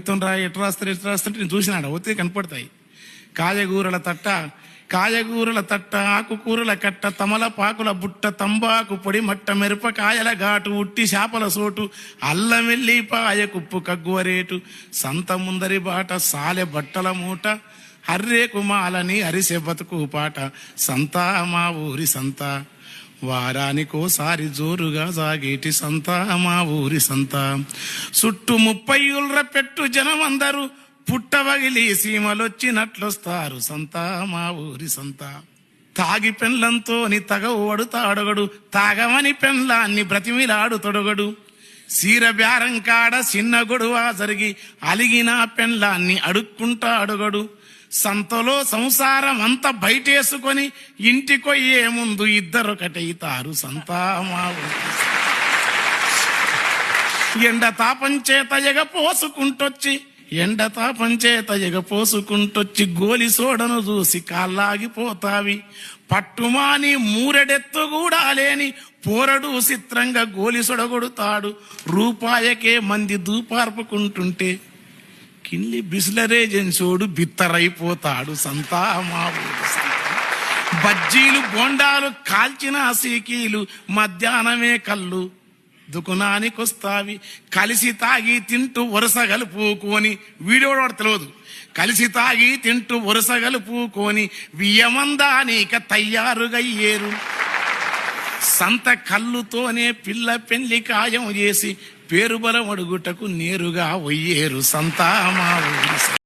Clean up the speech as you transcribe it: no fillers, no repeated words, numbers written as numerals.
చెప్తాను రా, ఎటు రాస్తుంటే నేను చూసినాడు ఒత్తిడి కనపడతాయి. కాయగూరల తట్ట ఆకుకూరల కట్ట తమలపాకుల బుట్ట తంబాకు పొడి మట్ట మిరపకాయల ఘాటు ఉట్టి చేపల సోటు అల్లం వెల్లిపాయ కుప్పు కగ్గువరేటు సంత ముందరి బాట సాలె బట్టల మూట హర్రేకు మాలని అరిసె బతుకు పాట సంత మా ఊరి సంత వారానికోసారి జోరుగా సాగేటి సంత మా ఊరి సంత చుట్టూ 30 ఊళ్ళ పెట్టు జనమందరూ పుట్టవగిలి సీమలొచ్చినట్లొస్తారు సంత మా ఊరి సంత తాగి పెండ్లంతోని తగవడుతాడొగడు తాగమని పెండ్లాన్ని బ్రతిమిలాడు తొడగడు సీర బేరం కాడ చిన్న గొడవ జరిగి అలిగిన పెండ్లాన్ని అడుక్కుంటాడొగడు సంతలో సంసారం అంతా బయటేసుకొని ఇంటికొయ్యే ముందు ఇద్దరొకటైతారు సంత మా ఊరి ఎండ తాపం చేత ఎగపోసుకుంటొచ్చి గోలి సోడను చూసి కాళ్ళాగిపోతావి పట్టుమాని మూరెడెత్తు కూడా లేని పోరడు చిత్రంగా గోలి సొడగొడుతాడు రూపాయకే మంది దూపార్పుకుంటుంటే కిల్లి బిస్లరేజెన్సోడు బిత్తరైపోతాడు సంత మా ఊరి సంత బజ్జీలు బోండాలు కాల్చిన సీకీలు మధ్యాహ్నమే కళ్ళు దుకునానికొస్తావి కలిసి తాగి తింటూ వరుస కలుపుకొని వీడియో తెలియదు కలిసి తాగి తింటూ వరుస కలుపుకొని వియ్యమందానిక తయ్యారుగయ్యేరు సంత కళ్ళుతోనే పిల్ల పెళ్లి ఖాయం చేసి పేరు బలం అడుగుటకు నేరుగా వయ్యేరు సంత మా ఊరి సంత.